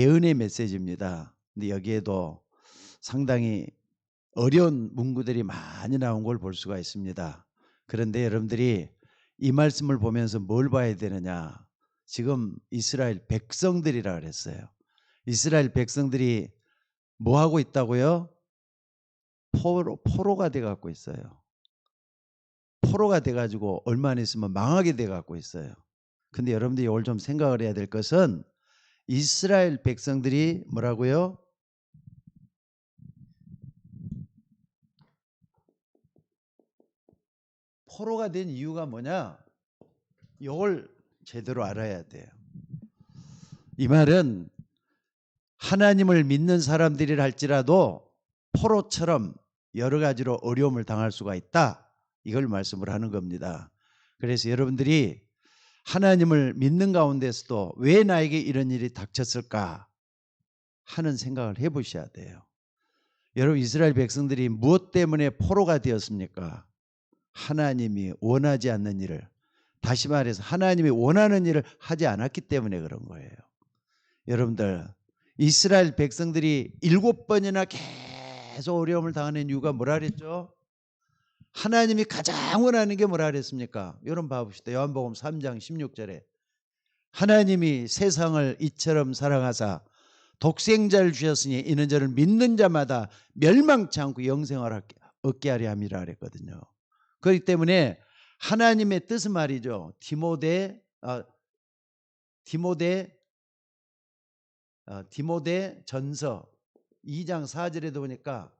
예언의 메시지입니다. 근데 여기에도 상당히 어려운 문구들이 많이 나온 걸 볼 수가 있습니다. 그런데 여러분들이 이 말씀을 보면서 뭘 봐야 되느냐? 지금 이스라엘 백성들이라 그랬어요. 이스라엘 백성들이 뭐 하고 있다고요? 포로가 돼 갖고 있어요. 포로가 돼 가지고 얼마 안 있으면 망하게 돼 갖고 있어요. 근데 여러분들이 오늘 좀 생각을 해야 될 것은 이스라엘 백성들이 뭐라고요? 포로가 된 이유가 뭐냐? 이걸 제대로 알아야 돼요. 이 말은 하나님을 믿는 사람들이라 할지라도 포로처럼 여러 가지로 어려움을 당할 수가 있다. 이걸 말씀을 하는 겁니다. 그래서 여러분들이 하나님을 믿는 가운데서도 왜 나에게 이런 일이 닥쳤을까 하는 생각을 해보셔야 돼요. 여러분, 이스라엘 백성들이 무엇 때문에 포로가 되었습니까? 하나님이 원하지 않는 일을, 다시 말해서 하나님이 원하는 일을 하지 않았기 때문에 그런 거예요. 여러분들, 이스라엘 백성들이 7번이나 계속 어려움을 당하는 이유가 뭐라 그랬죠? 하나님이 가장 원하는 게 뭐라 그랬습니까? 여러분 봐봅시다. 요한복음 3장 16절에 하나님이 세상을 이처럼 사랑하사 독생자를 주셨으니 이는 저를 믿는 자마다 멸망치 않고 영생을 얻게 하려 함이라 그랬거든요. 그렇기 때문에 하나님의 뜻은 말이죠. 디모데 전서 2장 4절에도 보니까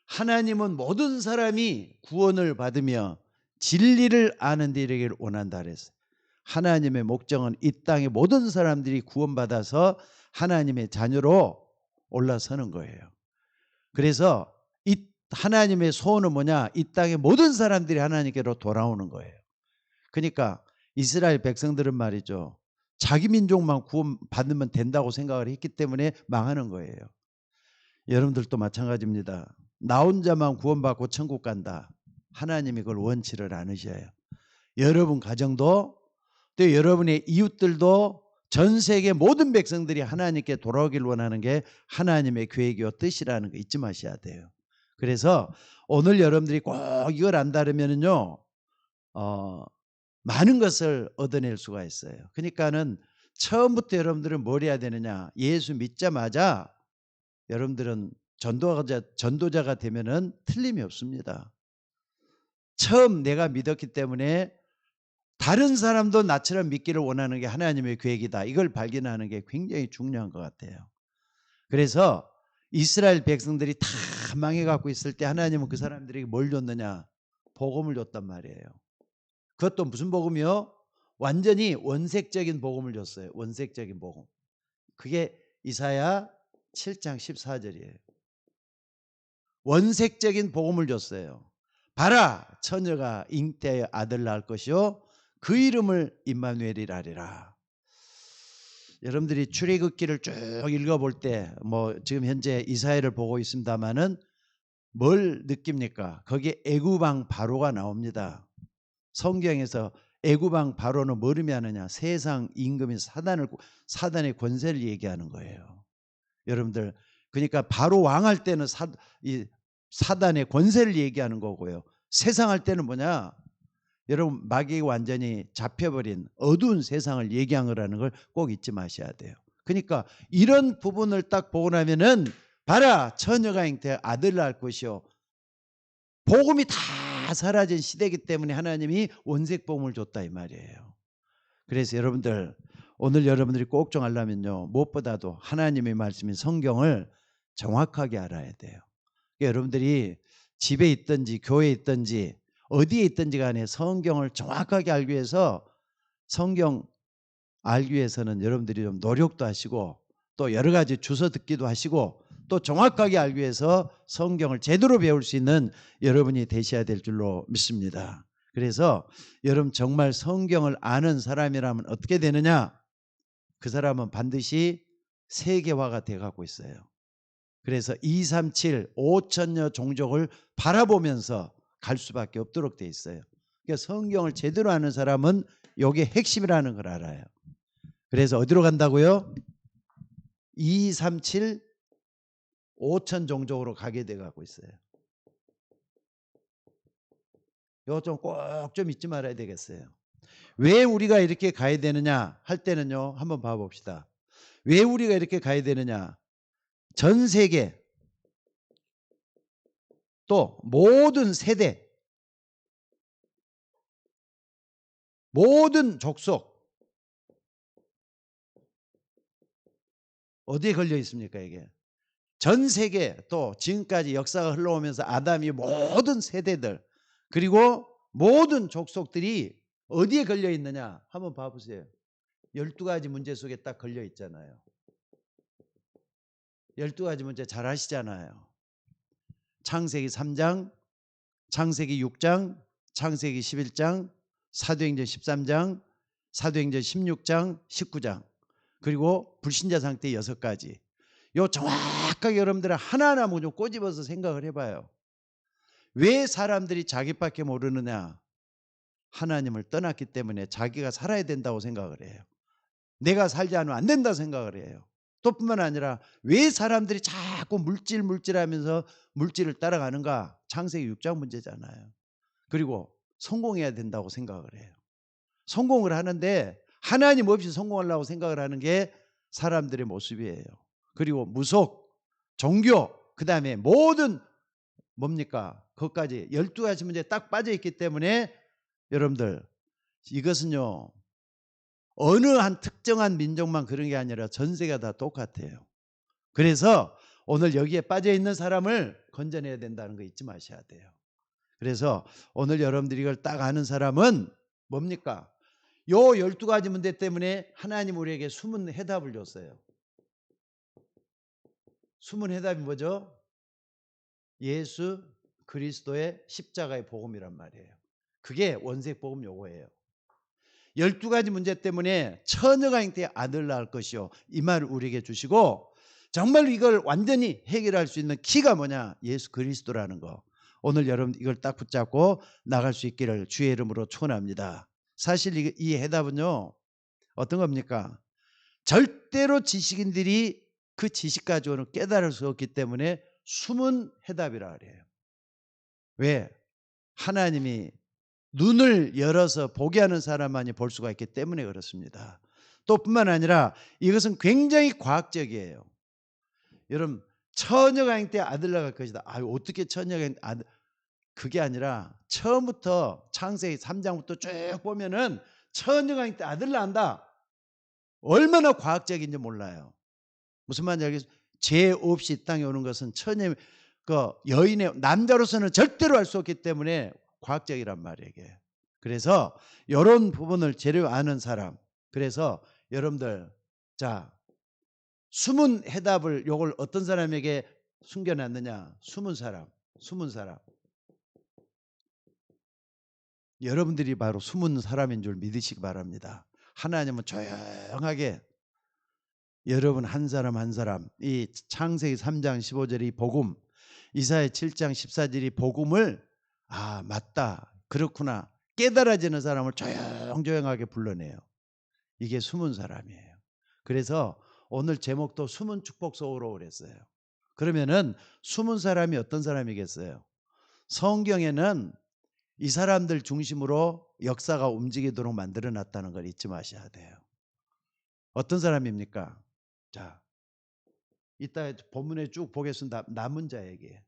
하나님은 모든 사람이 구원을 받으며 진리를 아는 데 이르기를 원한다 그랬어요. 하나님의 목적은 이 땅의 모든 사람들이 구원받아서 하나님의 자녀로 올라서는 거예요. 그래서 이 하나님의 소원은 뭐냐? 이 땅의 모든 사람들이 하나님께로 돌아오는 거예요. 그러니까 이스라엘 백성들은 말이죠. 자기 민족만 구원받으면 된다고 생각을 했기 때문에 망하는 거예요. 여러분들도 마찬가지입니다. 나 혼자만 구원받고 천국 간다. 하나님이 그걸 원치를 않으셔요. 여러분 가정도 또 여러분의 이웃들도 전 세계 모든 백성들이 하나님께 돌아오길 원하는 게 하나님의 계획이요 뜻이라는 거 잊지 마셔야 돼요. 그래서 오늘 여러분들이 꼭 이걸 안다면은요, 많은 것을 얻어낼 수가 있어요. 그러니까는 처음부터 여러분들은 뭘 해야 되느냐? 예수 믿자마자 여러분들은 전도자가 되면은 틀림이 없습니다. 처음 내가 믿었기 때문에 다른 사람도 나처럼 믿기를 원하는 게 하나님의 계획이다. 이걸 발견하는 게 굉장히 중요한 것 같아요. 그래서 이스라엘 백성들이 다 망해갖고 있을 때 하나님은 그 사람들에게 뭘 줬느냐? 복음을 줬단 말이에요. 그것도 무슨 복음이요? 완전히 원색적인 복음을 줬어요. 원색적인 복음. 그게 이사야 7장 14절이에요. 원색적인 복음을 줬어요. 봐라, 처녀가 잉태하여 아들 낳을 것이요 그 이름을 임마누엘이라 하리라. 여러분들이 출애굽기를 쭉 읽어볼 때 지금 현재 이사야를 보고 있습니다마는 뭘 느낍니까? 거기에 애굽왕 바로가 나옵니다. 성경에서 애굽왕 바로는 뭘 의미하느냐? 세상 임금인 사단의 권세를 얘기하는 거예요. 여러분들, 그러니까 바로 왕할 때는 사단의 권세를 얘기하는 거고요. 세상 할 때는 뭐냐? 여러분, 마귀가 완전히 잡혀버린 어두운 세상을 얘기한 거라는 걸 꼭 잊지 마셔야 돼요. 그러니까 이런 부분을 딱 보고 나면은 봐라, 처녀가 잉태 아들 낳을 것이요. 복음이 다 사라진 시대이기 때문에 하나님이 원색 복음을 줬다 이 말이에요. 그래서 여러분들, 오늘 여러분들이 꼭 좀 알려면요, 무엇보다도 하나님의 말씀인 성경을 정확하게 알아야 돼요. 그러니까 여러분들이 집에 있든지 교회에 있든지 어디에 있든지 간에 성경을 정확하게 알기 위해서, 성경 알기 위해서는 여러분들이 좀 노력도 하시고 또 여러 가지 주워 듣기도 하시고 또 정확하게 알기 위해서 성경을 제대로 배울 수 있는 여러분이 되셔야 될 줄로 믿습니다. 그래서 여러분 정말 성경을 아는 사람이라면 어떻게 되느냐? 그 사람은 반드시 세계화가 돼가고 있어요. 그래서 237 5천여 종족을 바라보면서 갈 수밖에 없도록 돼 있어요. 그러니까 성경을 제대로 아는 사람은 이게 핵심이라는 걸 알아요. 그래서 어디로 간다고요? 237 5천 종족으로 가게 돼 가고 있어요. 이거 좀 꼭 좀 잊지 말아야 되겠어요. 왜 우리가 이렇게 가야 되느냐 할 때는요. 한번 봐 봅시다. 왜 우리가 이렇게 가야 되느냐? 전 세계 또 모든 세대 모든 족속 어디에 걸려 있습니까 이게? 전 세계 또 지금까지 역사가 흘러오면서 아담이 모든 세대들 그리고 모든 족속들이 어디에 걸려 있느냐 한번 봐보세요. 12가지 문제 속에 딱 걸려 있잖아요. 12가지 문제 잘 아시잖아요. 창세기 3장, 창세기 6장, 창세기 11장, 사도행전 13장, 사도행전 16장, 19장 그리고 불신자 상태 6가지. 요 정확하게 여러분들 하나하나 좀 꼬집어서 생각을 해봐요. 왜 사람들이 자기밖에 모르느냐? 하나님을 떠났기 때문에 자기가 살아야 된다고 생각을 해요. 내가 살지 않으면 안 된다 생각을 해요. 또 뿐만 아니라 왜 사람들이 자꾸 물질하면서 물질을 따라가는가? 창세기 6장 문제잖아요. 그리고 성공해야 된다고 생각을 해요. 성공을 하는데 하나님 없이 성공하려고 생각을 하는 게 사람들의 모습이에요. 그리고 무속, 종교, 그 다음에 모든 뭡니까? 그것까지 12가지 문제에 딱 빠져있기 때문에 여러분들 이것은요. 어느 한 특정한 민족만 그런 게 아니라 전 세계가 다 똑같아요. 그래서 오늘 여기에 빠져있는 사람을 건져내야 된다는 거 잊지 마셔야 돼요. 그래서 오늘 여러분들이 이걸 딱 아는 사람은 뭡니까? 요 12가지 문제 때문에 하나님 우리에게 숨은 해답을 줬어요. 숨은 해답이 뭐죠? 예수 그리스도의 십자가의 복음이란 말이에요. 그게 원색 복음 요거예요. 12가지 문제 때문에 처녀가 잉태의 아들 낳을 것이요. 이 말을 우리에게 주시고 정말 이걸 완전히 해결할 수 있는 키가 뭐냐? 예수 그리스도라는 거. 오늘 여러분 이걸 딱 붙잡고 나갈 수 있기를 주의 이름으로 축원합니다. 사실 이 해답은요. 어떤 겁니까? 절대로 지식인들이 그 지식 가지고는 깨달을 수 없기 때문에 숨은 해답이라 그래요. 왜? 하나님이 눈을 열어서 보게 하는 사람만이 볼 수가 있기 때문에 그렇습니다. 또 뿐만 아니라 이것은 굉장히 과학적이에요. 여러분 처녀가 잉태 아들 낳을 것이다. 어떻게 처녀가 잉태 아들 그게 아니라 처음부터 창세기 3장부터 쭉 보면은 처녀가 잉태 아들 낳는다. 얼마나 과학적인지 몰라요. 무슨 말인지 알겠어요? 죄 없이 땅에 오는 것은 처녀 그 여인의 남자로서는 절대로 할 수 없기 때문에 과학적이란 말이에요. 이게. 그래서 이런 부분을 제대로 아는 사람. 그래서 여러분들 자 숨은 해답을 요걸 어떤 사람에게 숨겨놨느냐? 숨은 사람. 여러분들이 바로 숨은 사람인 줄 믿으시기 바랍니다. 하나님은 조용하게 여러분 한 사람 한 사람 이 창세기 3장 15절이 복음 이사야 7장 14절이 복음을 맞다 그렇구나 깨달아지는 사람을 조용조용하게 불러내요. 이게 숨은 사람이에요. 그래서 오늘 제목도 숨은 축복 속으로 그랬어요. 그러면은 숨은 사람이 어떤 사람이겠어요? 성경에는 이 사람들 중심으로 역사가 움직이도록 만들어놨다는 걸 잊지 마셔야 돼요. 어떤 사람입니까? 자, 이따 본문에 쭉 보겠습니다. 남은 자에게.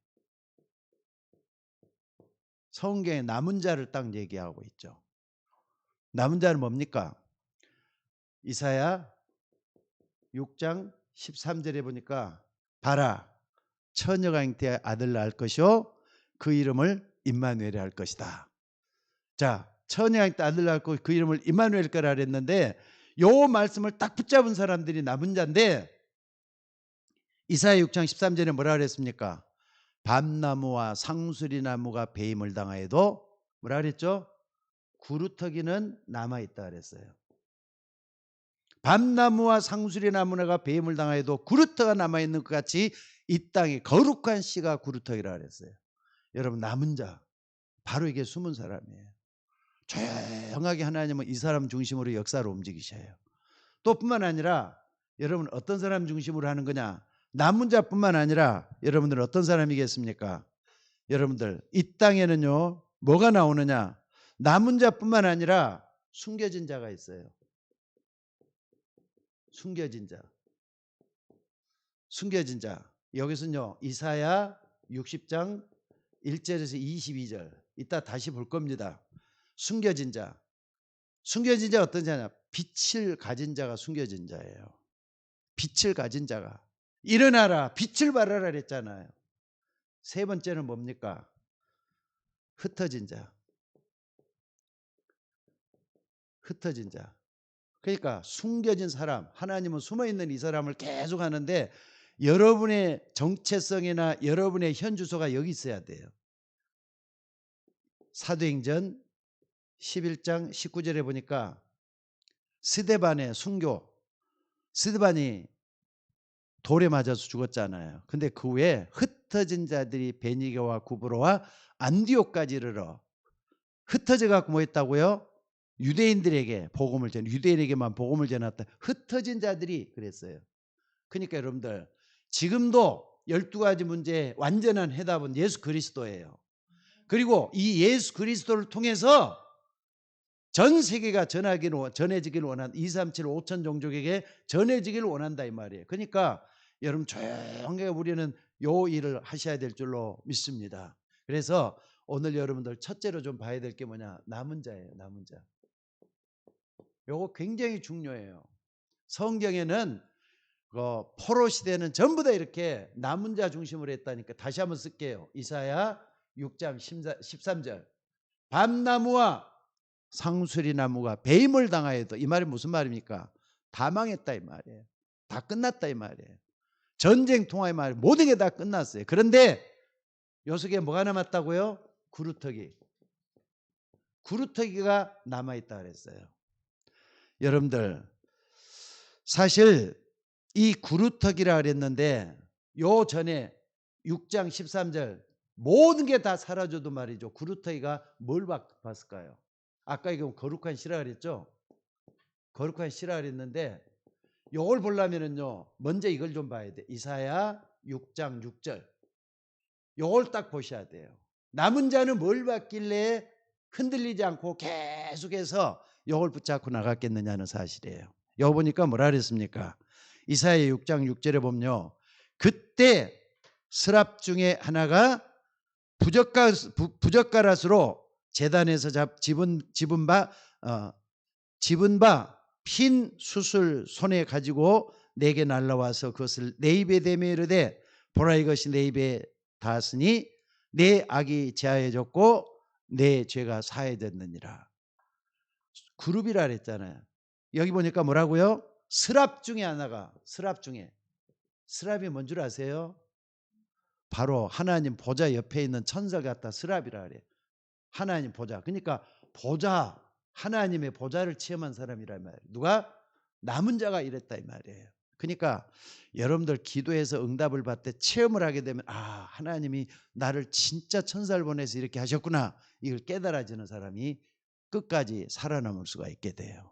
성경에 남은 자를 딱 얘기하고 있죠. 남은 자는 뭡니까? 이사야 6장 13절에 보니까 봐라 처녀가 잉태하여 아들 낳을 것이요 그 이름을 임마누엘이라 할 것이다. 자, 처녀가 잉태하여 아들 낳을 것 그 이름을 임마누엘 거라 그랬는데 요 말씀을 딱 붙잡은 사람들이 남은 자인데 이사야 6장 13절에 뭐라 그랬습니까? 밤나무와 상수리나무가 배임을 당하여도 뭐라 그랬죠? 구루터기는 남아있다 그랬어요. 밤나무와 상수리나무가 배임을 당하여도 구루터가 남아있는 것 같이 이 땅에 거룩한 씨가 구루터기라 그랬어요. 여러분 남은 자 바로 이게 숨은 사람이에요. 조용하게 하나님은 이 사람 중심으로 역사를 움직이셔요. 또 뿐만 아니라 여러분 어떤 사람 중심으로 하는 거냐? 남은 자뿐만 아니라 여러분들은 어떤 사람이겠습니까? 여러분들 이 땅에는요 뭐가 나오느냐? 남은 자뿐만 아니라 숨겨진 자가 있어요. 숨겨진 자. 숨겨진 자. 여기서는요 이사야 60장 1절에서 22절 이따 다시 볼 겁니다. 숨겨진 자. 숨겨진 자 어떤 자냐? 빛을 가진 자가 숨겨진 자예요. 빛을 가진 자가. 일어나라 빛을 발하라 그랬잖아요. 세 번째는 뭡니까? 흩어진 자. 흩어진 자. 그러니까 숨겨진 사람, 하나님은 숨어있는 이 사람을 계속 하는데 여러분의 정체성이나 여러분의 현 주소가 여기 있어야 돼요. 사도행전 11장 19절에 보니까 스데반의 순교, 스데반이 돌에 맞아서 죽었잖아요. 근데 그 후에 흩어진 자들이 베니게와 구브로와 안디옥까지 이르러 흩어져 갖고 뭐 했다고요? 유대인들에게 복음을 전 유대인에게만 복음을 전했다. 흩어진 자들이 그랬어요. 그러니까 여러분들 지금도 12가지 문제의 완전한 해답은 예수 그리스도예요. 그리고 이 예수 그리스도를 통해서 전 세계가 전해지기를 원한 237 5천 종족에게 전해지기를 원한다 이 말이에요. 그러니까 여러분 조용하게 우리는 요 일을 하셔야 될 줄로 믿습니다. 그래서 오늘 여러분들 첫째로 좀 봐야 될 게 뭐냐? 남은 자예요. 남은 자. 요거 굉장히 중요해요. 성경에는 포로 시대는 전부 다 이렇게 남은 자 중심으로 했다니까 다시 한번 쓸게요. 이사야 6장 13절. 밤나무와 상수리 나무가 배임을 당하여도 이 말이 무슨 말입니까? 다 망했다 이 말이에요. 다 끝났다 이 말이에요. 전쟁 통화의 말 모든 게 다 끝났어요. 그런데 요 속에 뭐가 남았다고요? 구루터기. 구루터기가 남아있다 그랬어요. 여러분들 사실 이 구루터기라 그랬는데 요 전에 6장 13절 모든 게 다 사라져도 말이죠. 구루터기가 뭘 봤을까요? 아까 이거 거룩한 시라 그랬죠. 거룩한 시라 그랬는데 요걸 보려면은요 먼저 이걸 좀 봐야 돼. 이사야 6장 6절 요걸 딱 보셔야 돼요. 남은 자는 뭘 받길래 흔들리지 않고 계속해서 요걸 붙잡고 나갔겠느냐는 사실이에요. 요 보니까 뭐라 그랬습니까? 이사야 6장 6절에 보면요. 그때 스랍 중에 하나가 부젓가락으로 제단에서 집은 바 핀 숯을 손에 가지고 내게 날라와서 그것을 내 입에 대며 이르되 보라 이것이 내 입에 닿았으니 내 악이 제하여졌고 내 죄가 사해졌느니라. 그룹이라 그랬잖아요. 여기 보니까 뭐라고요? 스랍 중에 하나가 스랍이 뭔 줄 아세요? 바로 하나님 보좌 옆에 있는 천사 같다 스랍이라 그래요. 하나님 보좌. 그러니까 보좌 하나님의 보좌를 체험한 사람이란 말이에요. 누가? 남은 자가 이랬다 이 말이에요. 그러니까 여러분들 기도해서 응답을 받되 체험을 하게 되면 하나님이 나를 진짜 천사를 보내서 이렇게 하셨구나 이걸 깨달아지는 사람이 끝까지 살아남을 수가 있게 돼요.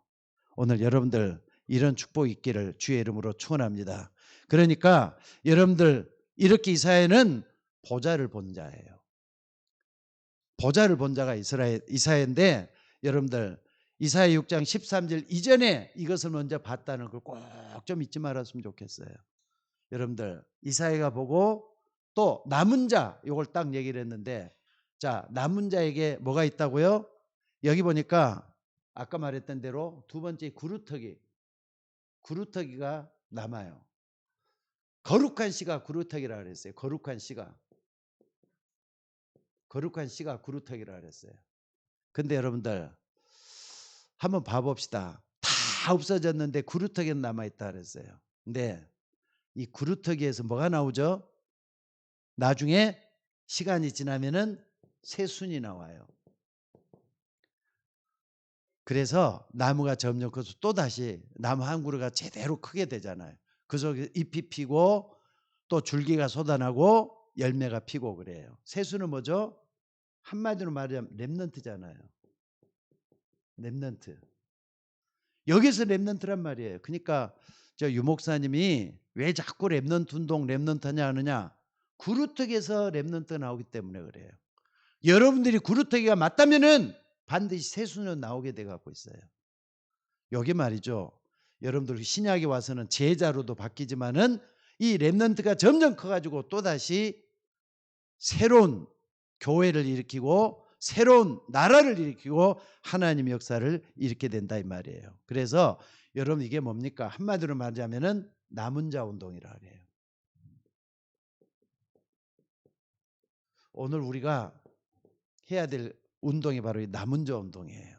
오늘 여러분들 이런 축복이 있기를 주의 이름으로 축원합니다. 그러니까 여러분들 이렇게 이사야는 보좌를 본 자예요. 보좌를 본 자가 이사야인데 여러분들 이사야 6장 13절 이전에 이것을 먼저 봤다는 걸 꼭 좀 잊지 말았으면 좋겠어요. 여러분들 이사야가 보고 또 남은 자 이걸 딱 얘기를 했는데 자 남은 자에게 뭐가 있다고요? 여기 보니까 아까 말했던 대로 두 번째 구루터기가 남아요. 거룩한 씨가 구루터기라 그랬어요. 거룩한 씨가 구루터기라 그랬어요. 근데 여러분들 한번 봐봅시다. 다 없어졌는데 구루터기는 남아있다 그랬어요. 근데 이 구루터기에서 뭐가 나오죠? 나중에 시간이 지나면은 새순이 나와요. 그래서 나무가 점점 커서 또다시 나무 한 그루가 제대로 크게 되잖아요. 그 속에 잎이 피고 또 줄기가 솟아나고 열매가 피고 그래요. 새순은 뭐죠? 한마디로 말하면 렘넌트잖아요. 렘넌트. 여기서 렘넌트란 말이에요. 그러니까 저 유목사님이 왜 자꾸 렘넌트 운동 렘넌트 하느냐, 구루터기에서 렘넌트 나오기 때문에 그래요. 여러분들이 구루터기가 맞다면은 반드시 새순은 나오게 돼 갖고 있어요. 여기 말이죠. 여러분들 신약에 와서는 제자로도 바뀌지만은 이 렘넌트가 점점 커가지고 또다시 새로운 교회를 일으키고 새로운 나라를 일으키고 하나님의 역사를 일으키게 된다 이 말이에요. 그래서 여러분 이게 뭡니까? 한마디로 말하자면은 남은 자 운동이라 그래요. 오늘 우리가 해야 될 운동이 바로 이 남은 자 운동이에요.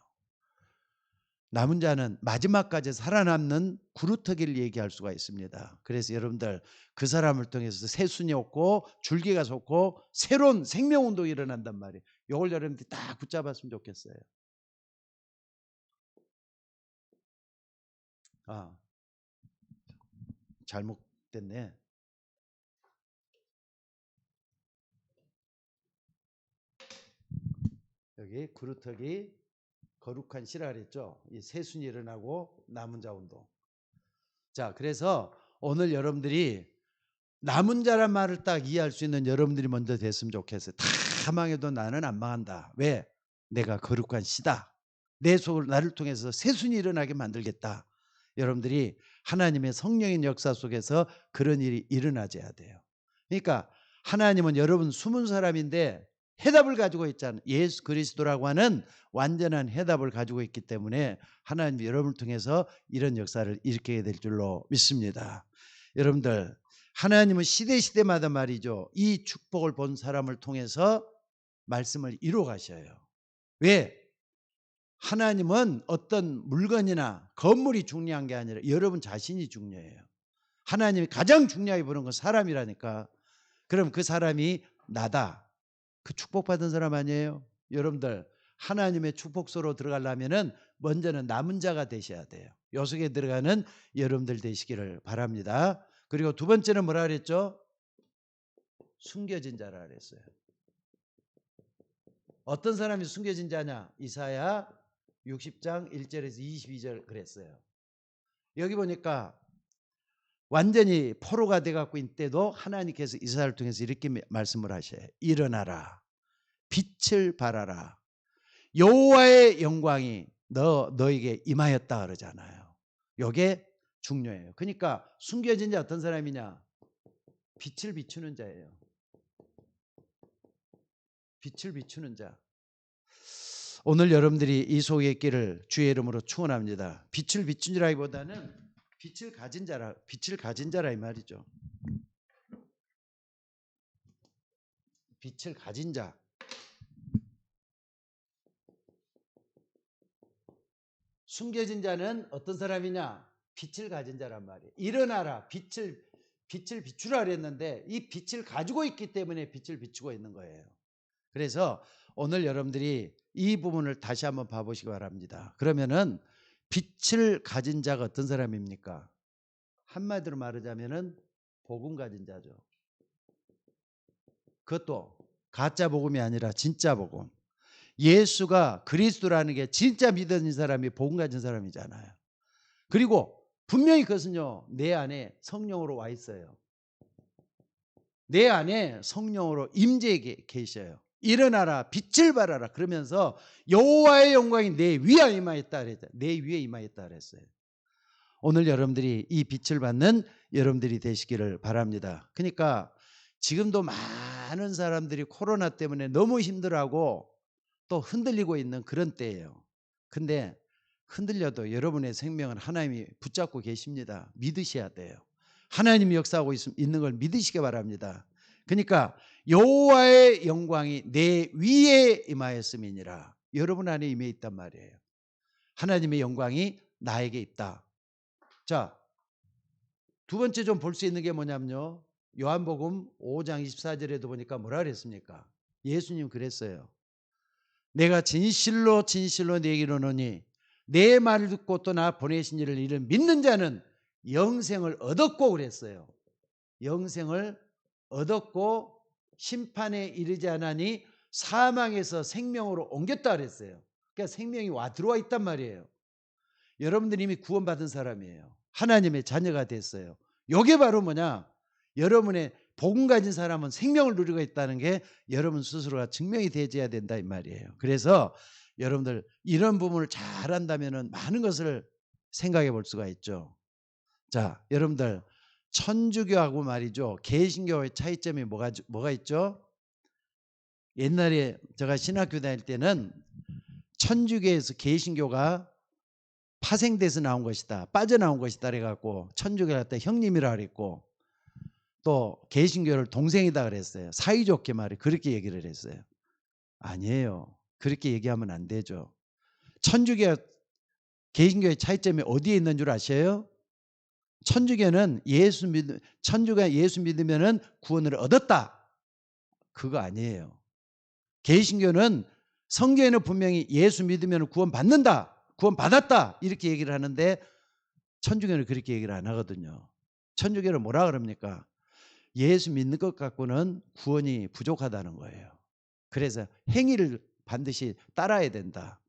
남은 자는 마지막까지 살아남는 구루터기를 얘기할 수가 있습니다. 그래서 여러분들 그 사람을 통해서 새순이 없고 줄기가 솟고 새로운 생명운동이 일어난단 말이에요. 이걸 여러분들이 딱 붙잡았으면 좋겠어요. 아, 잘못됐네. 여기 구루터기 거룩한 씨라 그랬죠. 이 새순이 일어나고 남은 자 운동. 자, 그래서 오늘 여러분들이 남은 자란 말을 딱 이해할 수 있는 여러분들이 먼저 됐으면 좋겠어요. 다 망해도 나는 안 망한다. 왜? 내가 거룩한 씨다. 내 속을 나를 통해서 새순이 일어나게 만들겠다. 여러분들이 하나님의 성령의 역사 속에서 그런 일이 일어나져야 돼요. 그러니까 하나님은 여러분 숨은 사람인데 해답을 가지고 있잖아요. 예수 그리스도라고 하는 완전한 해답을 가지고 있기 때문에 하나님이 여러분을 통해서 이런 역사를 일으키게 될 줄로 믿습니다. 여러분들 하나님은 시대마다 말이죠. 이 축복을 본 사람을 통해서 말씀을 이루어 가셔요. 왜? 하나님은 어떤 물건이나 건물이 중요한 게 아니라 여러분 자신이 중요해요. 하나님이 가장 중요하게 보는 건 사람이라니까. 그럼 그 사람이 나다. 그 축복받은 사람 아니에요? 여러분들 하나님의 축복소로 들어가려면은 먼저는 남은 자가 되셔야 돼요. 요 속에 들어가는 여러분들 되시기를 바랍니다. 그리고 두 번째는 뭐라 그랬죠? 숨겨진 자라 그랬어요. 어떤 사람이 숨겨진 자냐? 이사야 60장 1절에서 22절 그랬어요. 여기 보니까 완전히 포로가 돼갖고 있을 때도 하나님께서 이사야를 통해서 이렇게 말씀을 하셔요. 일어나라. 빛을 발하라. 여호와의 영광이 너에게 임하였다 그러잖아요. 이게 중요해요. 그러니까 숨겨진 자 어떤 사람이냐? 빛을 비추는 자예요. 빛을 비추는 자. 오늘 여러분들이 이 속에 있기를 주의 이름으로 축원합니다. 빛을 비춘이라기보다는 빛을 가진 자라 이 말이죠. 빛을 가진 자. 숨겨진 자는 어떤 사람이냐? 빛을 가진 자란 말이에요. 일어나라. 빛을 비추라 그랬는데 이 빛을 가지고 있기 때문에 빛을 비추고 있는 거예요. 그래서 오늘 여러분들이 이 부분을 다시 한번 봐보시기 바랍니다. 그러면은 빛을 가진 자가 어떤 사람입니까? 한마디로 말하자면은 복음 가진 자죠. 그것도 가짜 복음이 아니라 진짜 복음. 예수가 그리스도라는 게 진짜 믿는 사람이 복음 가진 사람이잖아요. 그리고 분명히 그것은요, 내 안에 성령으로 와 있어요. 내 안에 성령으로 임재해 계셔요. 일어나라 빛을 발하라 그러면서 여호와의 영광이 내 위에 임하였다 그랬다. 내 위에 임하였다 그랬어요. 오늘 여러분들이 이 빛을 받는 여러분들이 되시기를 바랍니다. 그러니까 지금도 많은 사람들이 코로나 때문에 너무 힘들어하고 또 흔들리고 있는 그런 때예요. 근데 흔들려도 여러분의 생명은 하나님이 붙잡고 계십니다. 믿으셔야 돼요. 하나님이 역사하고 있는 걸 믿으시기 바랍니다. 그러니까 여호와의 영광이 내 위에 임하였음이니라. 여러분 안에 임해 있단 말이에요. 하나님의 영광이 나에게 있다. 자, 두 번째 좀 볼 수 있는 게 뭐냐면요. 요한복음 5장 24절에도 보니까 뭐라 그랬습니까? 예수님 그랬어요. 내가 진실로 내게 이르노니 내 말을 듣고 또 나 보내신 이를 믿는 자는 영생을 얻었고 그랬어요. 영생을 얻었고 심판에 이르지 않으니 사망에서 생명으로 옮겼다 그랬어요. 그러니까 생명이 와 들어와 있단 말이에요. 여러분들이 이미 구원받은 사람이에요. 하나님의 자녀가 됐어요. 요게 바로 뭐냐? 여러분의 복음 가진 사람은 생명을 누리고 있다는 게 여러분 스스로가 증명이 되어야 된다 이 말이에요. 그래서 여러분들 이런 부분을 잘 한다면은 많은 것을 생각해 볼 수가 있죠. 자, 여러분들 천주교하고 말이죠. 개신교의 차이점이 뭐가 있죠? 옛날에 제가 신학교 다닐 때는 천주교에서 개신교가 파생돼서 나온 것이다. 빠져나온 것이다 그래갖고 천주교를 갖다 형님이라 그랬고 또 개신교를 동생이다 그랬어요. 사이좋게 말해 그렇게 얘기를 했어요. 아니에요. 그렇게 얘기하면 안 되죠. 천주교 개신교의 차이점이 어디에 있는 줄 아세요? 천주교가 예수 믿으면은 구원을 얻었다. 그거 아니에요. 개신교는 성경에는 분명히 예수 믿으면 구원 받는다. 구원 받았다. 이렇게 얘기를 하는데 천주교는 그렇게 얘기를 안 하거든요. 천주교는 뭐라 그럽니까? 예수 믿는 것 갖고는 구원이 부족하다는 거예요. 그래서 행위를 반드시 따라야 된다.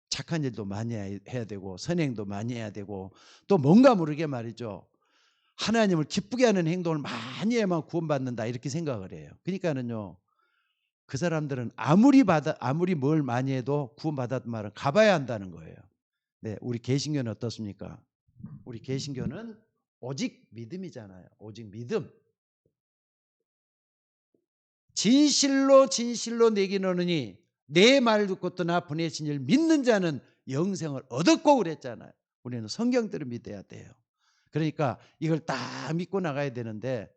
착한 일도 많이 해야 되고 선행도 많이 해야 되고 또 뭔가 모르게 말이죠. 하나님을 기쁘게 하는 행동을 많이 해야만 구원받는다 이렇게 생각을 해요. 그러니까는요. 그 사람들은 아무리 뭘 많이 해도 구원받았단 말은 가봐야 한다는 거예요. 네, 우리 개신교는 어떻습니까? 우리 개신교는 오직 믿음이잖아요. 오직 믿음. 진실로 내게 너느니 내 말 듣고 떠나 보내신 이를 믿는 자는 영생을 얻었고 그랬잖아요. 우리는 성경대로 믿어야 돼요. 그러니까 이걸 딱 믿고 나가야 되는데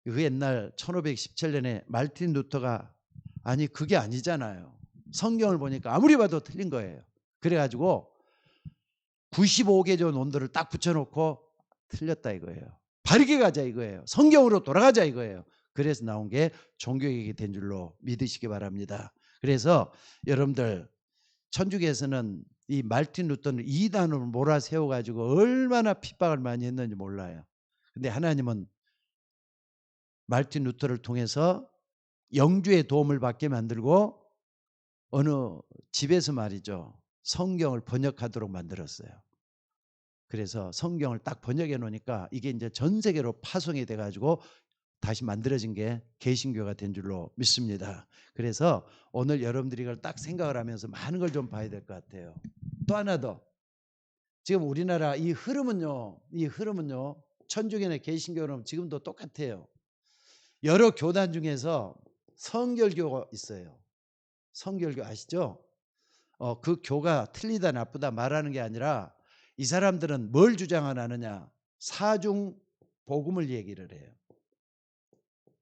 그 옛날 1517년에 말틴 루터가 아니 그게 아니잖아요. 성경을 보니까 아무리 봐도 틀린 거예요. 그래가지고 95개조 논들을 딱 붙여놓고 틀렸다 이거예요. 바르게 가자 이거예요. 성경으로 돌아가자 이거예요. 그래서 나온 게 종교개혁이 된 줄로 믿으시기 바랍니다. 그래서 여러분들 천주교에서는 이 말틴 루터는 이단으로 몰아세워가지고 얼마나 핍박을 많이 했는지 몰라요. 근데 하나님은 말틴 루터를 통해서 영주의 도움을 받게 만들고 어느 집에서 말이죠. 성경을 번역하도록 만들었어요. 그래서 성경을 딱 번역해 놓으니까 이게 이제 전 세계로 파송이 돼 가지고 다시 만들어진 게 개신교가 된 줄로 믿습니다. 그래서 오늘 여러분들이 이걸 딱 생각을 하면서 많은 걸 좀 봐야 될 것 같아요. 또 하나 더. 지금 우리나라 이 흐름은요. 천주교나 개신교는 지금도 똑같아요. 여러 교단 중에서 성결교가 있어요. 성결교 아시죠? 그 교가 틀리다 나쁘다 말하는 게 아니라 이 사람들은 뭘 주장하느냐? 사중 복음을 얘기를 해요.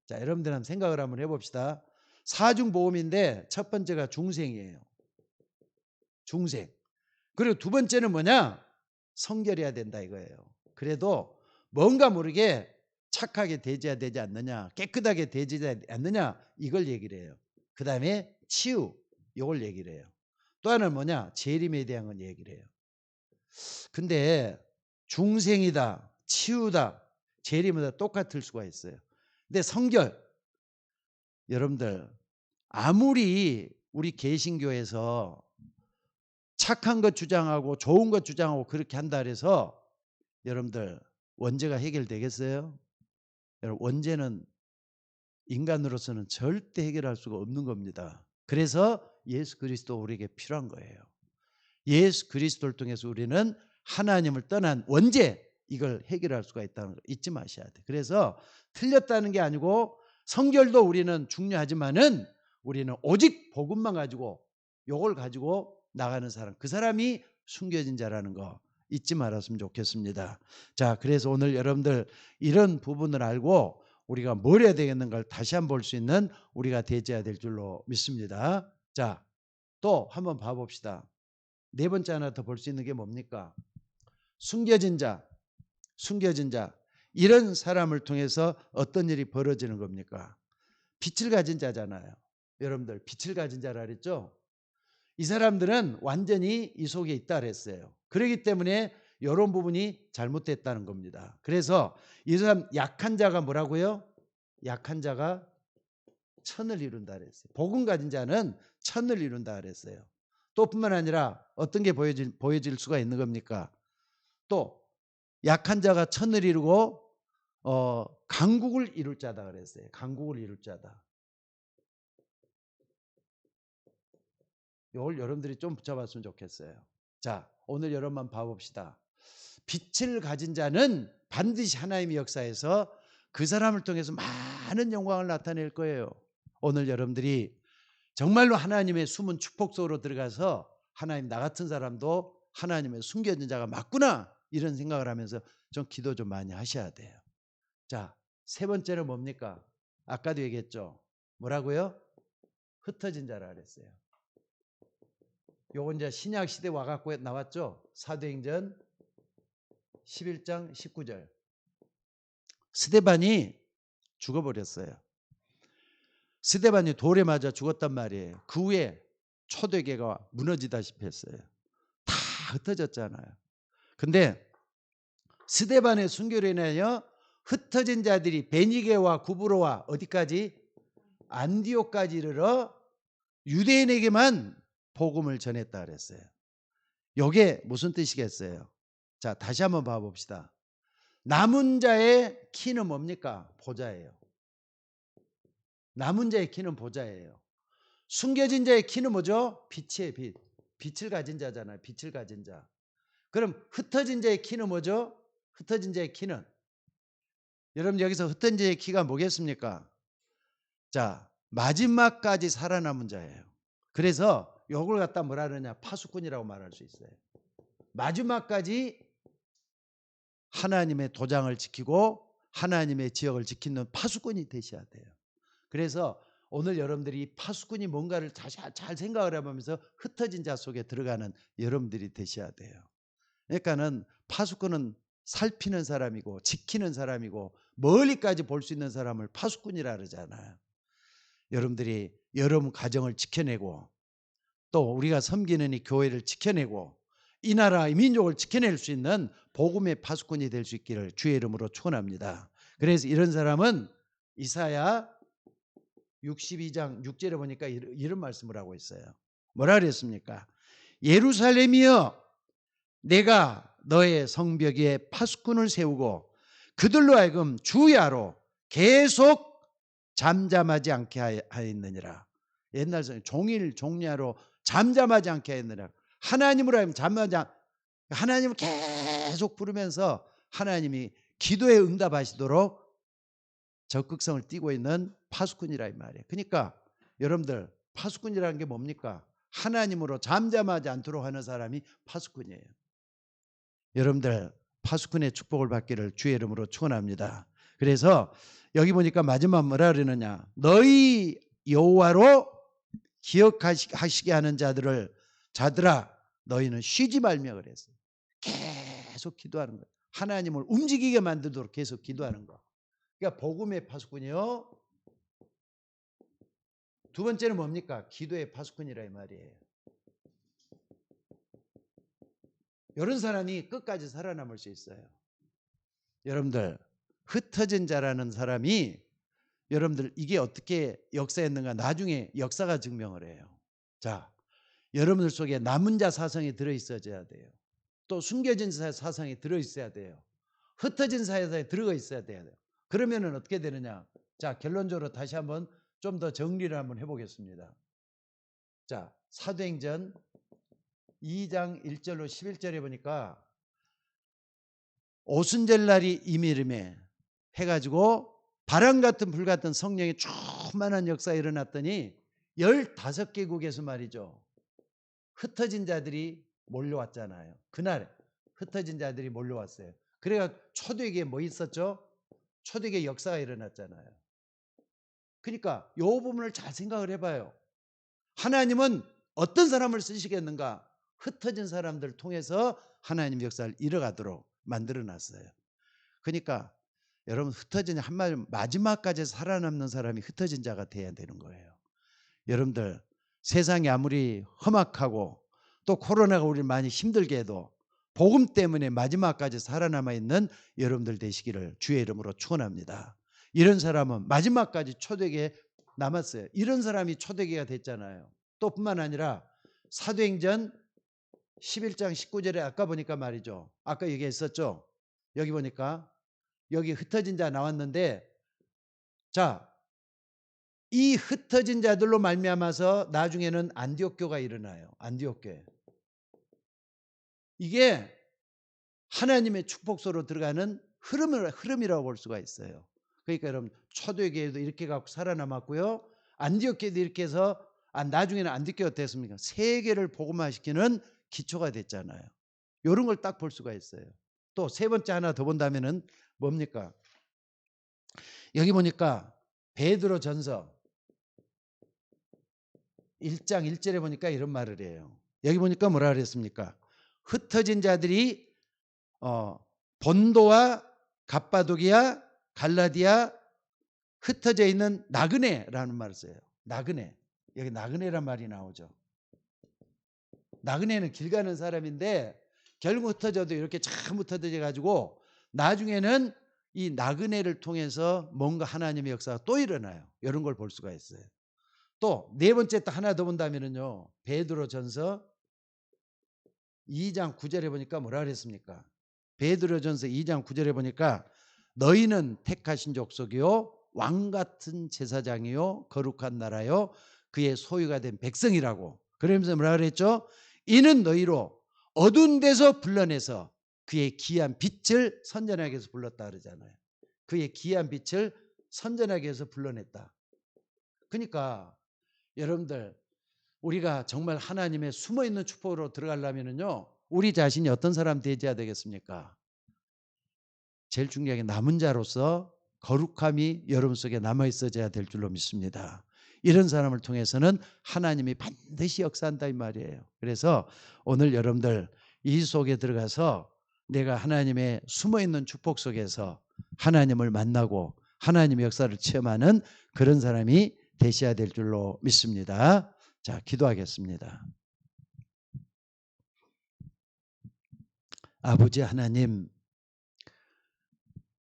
자, 여러분들 한번 생각을 한번 해봅시다. 사중 복음인데 첫 번째가 중생이에요. 중생. 그리고 두 번째는 뭐냐? 성결해야 된다 이거예요. 그래도 뭔가 모르게 착하게 대해야 되지 않느냐, 깨끗하게 대해야 않느냐 이걸 얘기를 해요. 그 다음에 치유 이걸 얘기를 해요. 또 하나는 뭐냐? 재림에 대한 건 얘기를 해요. 근데 중생이다, 치유다, 재림이다 똑같을 수가 있어요. 근데 성결 여러분들 아무리 우리 개신교에서 착한 것 주장하고 좋은 것 주장하고 그렇게 한다 그래서 여러분들 원죄가 해결되겠어요? 여러분 원죄는 인간으로서는 절대 해결할 수가 없는 겁니다. 그래서 예수 그리스도 우리에게 필요한 거예요. 예수 그리스도를 통해서 우리는 하나님을 떠난 원죄 이걸 해결할 수가 있다는 거 잊지 마셔야 돼. 그래서 틀렸다는 게 아니고 성결도 우리는 중요하지만은 우리는 오직 복음만 가지고 요걸 가지고 나가는 사람 그 사람이 숨겨진 자라는 거 잊지 말았으면 좋겠습니다. 자, 그래서 오늘 여러분들 이런 부분을 알고 우리가 뭘 해야 되겠는가를 다시 한번 볼 수 있는 우리가 되어야 될 줄로 믿습니다. 자, 또 한번 봐봅시다. 네 번째 하나 더 볼 수 있는 게 뭡니까? 숨겨진 자. 이런 사람을 통해서 어떤 일이 벌어지는 겁니까? 빛을 가진 자잖아요. 여러분들 빛을 가진 자라 그랬죠? 이 사람들은 완전히 이 속에 있다 그랬어요. 그렇기 때문에 이런 부분이 잘못됐다는 겁니다. 그래서 이 사람 약한 자가 뭐라고요? 약한 자가 천을 이룬다 그랬어요. 복음 가진 자는 천을 이룬다 그랬어요. 또 뿐만 아니라 어떤 게 보여질 수가 있는 겁니까? 또 약한 자가 천을 이루고 강국을 이룰 자다 그랬어요. 강국을 이룰 자다. 이걸 여러분들이 좀 붙여봤으면 좋겠어요. 자, 오늘 여러분만 봐봅시다. 빛을 가진 자는 반드시 하나님의 역사에서 그 사람을 통해서 많은 영광을 나타낼 거예요. 오늘 여러분들이 정말로 하나님의 숨은 축복 속으로 들어가서 하나님, 나 같은 사람도 하나님의 숨겨진 자가 맞구나, 이런 생각을 하면서 좀 기도 좀 많이 하셔야 돼요. 자, 세 번째는 뭡니까? 아까도 얘기했죠. 뭐라고요? 흩어진 자라 그랬어요. 요거 이제 신약 시대 와갖고 나왔죠. 사도행전 11장 19절. 스데반이 죽어버렸어요. 스데반이 돌에 맞아 죽었단 말이에요. 그 후에 초대교회가 무너지다시피 했어요. 다 흩어졌잖아요. 근데 스데반의 순교로 인하여 흩어진 자들이 베니게와 구브로와 어디까지? 안디옥까지 이르러 유대인에게만 복음을 전했다 그랬어요. 이게 무슨 뜻이겠어요? 자, 다시 한번 봐봅시다. 남은 자의 키는 뭡니까? 보좌예요. 남은 자의 키는 보좌예요. 숨겨진 자의 키는 뭐죠? 빛이에요. 빛. 빛을 가진 자잖아요. 빛을 가진 자. 그럼 흩어진 자의 키는 뭐죠? 흩어진 자의 키는, 여러분 여기서 흩어진 자의 키가 뭐겠습니까? 자, 마지막까지 살아남은 자예요. 그래서 이걸 갖다 뭐라 그러냐? 파수꾼이라고 말할 수 있어요. 마지막까지 하나님의 도장을 지키고 하나님의 지역을 지키는 파수꾼이 되셔야 돼요. 그래서 오늘 여러분들이 파수꾼이 뭔가를 잘 생각을 해보면서 흩어진 자 속에 들어가는 여러분들이 되셔야 돼요. 그러니까는 파수꾼은 살피는 사람이고 지키는 사람이고 멀리까지 볼 수 있는 사람을 파수꾼이라 그러잖아요. 여러분들이 여러분 가정을 지켜내고 또 우리가 섬기는 이 교회를 지켜내고 이 나라, 이 민족을 지켜낼 수 있는 복음의 파수꾼이 될 수 있기를 주의 이름으로 축원합니다. 그래서 이런 사람은 이사야 62장 6절에 보니까 이런 말씀을 하고 있어요. 뭐라 그랬습니까? 예루살렘이여, 내가 너의 성벽 위에 파수꾼을 세우고 그들로 하여금 주야로 계속 잠잠하지 않게 하였느니라. 옛날 종일 종야로 잠잠하지 않게 하였느니라. 하나님으로 하여금 잠잠하지 않게, 하나님을 계속 부르면서 하나님이 기도에 응답하시도록 적극성을 띠고 있는 파수꾼이라 이 말이에요. 그러니까 여러분들, 파수꾼이라는 게 뭡니까? 하나님으로 잠잠하지 않도록 하는 사람이 파수꾼이에요. 여러분들 파수꾼의 축복을 받기를 주의 이름으로 축원합니다. 그래서 여기 보니까 마지막 뭐라 그러느냐? 너희 여호와로 기억하시게 하는 자들아, 너희는 쉬지 말며 그랬어요. 계속 기도하는 거예요. 하나님을 움직이게 만들도록 계속 기도하는 거. 그러니까 복음의 파수꾼이요. 두 번째는 뭡니까? 기도의 파수꾼이라 이 말이에요. 이런 사람이 끝까지 살아남을 수 있어요. 여러분들, 흩어진 자라는 사람이, 여러분들 이게 어떻게 역사했는가 나중에 역사가 증명을 해요. 자, 여러분들 속에 남은 자 사성이 들어있어야 돼요. 또 숨겨진 사성이 들어있어야 돼요. 흩어진 사상에 들어가 있어야 돼요. 그러면은 어떻게 되느냐? 자, 결론적으로 다시 한번 좀 더 정리를 한번 해보겠습니다. 자, 사도행전 2장 1절로 11절에 보니까 오순절 날이 이미름에 해가지고 바람 같은 불 같은 성령의 충만한 역사가 일어났더니 15개국에서 말이죠, 흩어진 자들이 몰려왔잖아요. 그날 흩어진 자들이 몰려왔어요. 그래가 초대교회에 뭐 있었죠? 초대교회 역사가 일어났잖아요. 그러니까 이 부분을 잘 생각을 해봐요. 하나님은 어떤 사람을 쓰시겠는가? 흩어진 사람들 통해서 하나님 역사를 이뤄가도록 만들어놨어요. 그러니까 여러분, 흩어진, 한마디로 마지막까지 살아남는 사람이 흩어진 자가 돼야 되는 거예요. 여러분들, 세상이 아무리 험악하고 또 코로나가 우리를 많이 힘들게 해도 복음 때문에 마지막까지 살아남아 있는 여러분들 되시기를 주의 이름으로 축원합니다. 이런 사람은 마지막까지 초대교회에 남았어요. 이런 사람이 초대교회가 됐잖아요. 또 뿐만 아니라 사도행전 11장 19절에 아까 보니까 말이죠, 아까 얘기했었죠, 여기 보니까 여기 흩어진 자 나왔는데, 자, 이 흩어진 자들로 말미암아서 나중에는 안디옥 교가 일어나요. 안디옥 교회. 이게 하나님의 축복소로 들어가는 흐름이라고 볼 수가 있어요. 그러니까 여러분, 초대교회도 이렇게 갖고 살아남았고요. 안디옥 교회도 이렇게 해서 나중에는 안디옥 교회가 됐습니까? 세계를 복음화시키는 기초가 됐잖아요. 이런 걸 딱 볼 수가 있어요. 또 세 번째 하나 더 본다면은 뭡니까? 여기 보니까 베드로 전서 1장 1절에 보니까 이런 말을 해요. 여기 보니까 뭐라 그랬습니까? 흩어진 자들이 본도와 갑바도기아, 갈라디아, 흩어져 있는 나그네라는 말을 써요. 나그네. 여기 나그네란 말이 나오죠. 나그네는 길 가는 사람인데 결국 흩어져도 이렇게 참 흩어져 가지고 나중에는 이 나그네를 통해서 뭔가 하나님의 역사가 또 일어나요. 이런 걸 볼 수가 있어요. 또 네 번째 또 하나 더 본다면은요. 베드로 전서 2장 9절에 보니까 뭐라 그랬습니까? 베드로 전서 2장 9절에 보니까 너희는 택하신 족속이요 왕 같은 제사장이요 거룩한 나라요 그의 소유가 된 백성이라고. 그러면서 뭐라 그랬죠? 이는 너희로 어두운 데서 불러내서 그의 귀한 빛을 선전하기 위해서 불렀다 그러잖아요. 그의 귀한 빛을 선전하기 위해서 불러냈다. 그러니까 여러분들, 우리가 정말 하나님의 숨어있는 축복으로 들어가려면요, 우리 자신이 어떤 사람 되어야 되겠습니까? 제일 중요하게 남은 자로서 거룩함이 여러분 속에 남아있어야 될 줄로 믿습니다. 이런 사람을 통해서는 하나님이 반드시 역사한다 이 말이에요. 그래서 오늘 여러분들 이 속에 들어가서 내가 하나님의 숨어있는 축복 속에서 하나님을 만나고 하나님의 역사를 체험하는 그런 사람이 되셔야 될 줄로 믿습니다. 자, 기도하겠습니다. 아버지 하나님,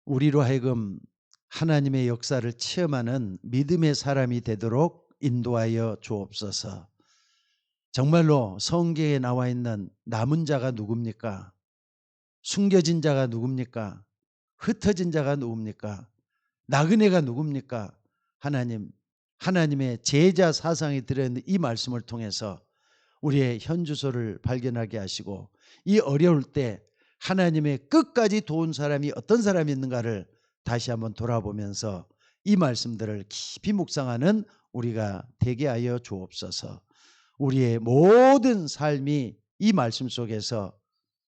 우리로 하여금 하나님의 역사를 체험하는 믿음의 사람이 되도록 인도하여 주옵소서. 정말로 성경에 나와 있는 남은 자가 누굽니까? 숨겨진 자가 누굽니까? 흩어진 자가 누굽니까? 나그네가 누굽니까? 하나님의 제자 사상이 들어있는 이 말씀을 통해서 우리의 현주소를 발견하게 하시고 이 어려울 때 하나님의 끝까지 도운 사람이 어떤 사람이 있는가를 다시 한번 돌아보면서 이 말씀들을 깊이 묵상하는 우리가 되게 하여 주옵소서. 우리의 모든 삶이 이 말씀 속에서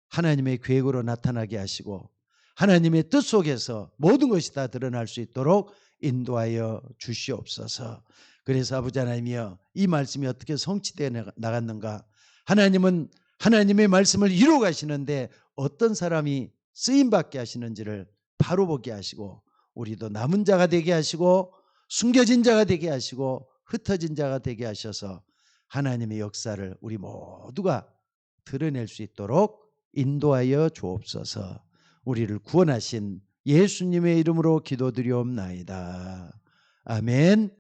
하나님의 계획으로 나타나게 하시고 하나님의 뜻 속에서 모든 것이 다 드러날 수 있도록 인도하여 주시옵소서. 그래서 아버지 하나님이여, 이 말씀이 어떻게 성취되어 나갔는가? 하나님은 하나님의 말씀을 이루어 가시는데 어떤 사람이 쓰임받게 하시는지를 바로 보게 하시고 우리도 남은 자가 되게 하시고 숨겨진 자가 되게 하시고 흩어진 자가 되게 하셔서 하나님의 역사를 우리 모두가 드러낼 수 있도록 인도하여 주옵소서. 우리를 구원하신 예수님의 이름으로 기도드리옵나이다. 아멘.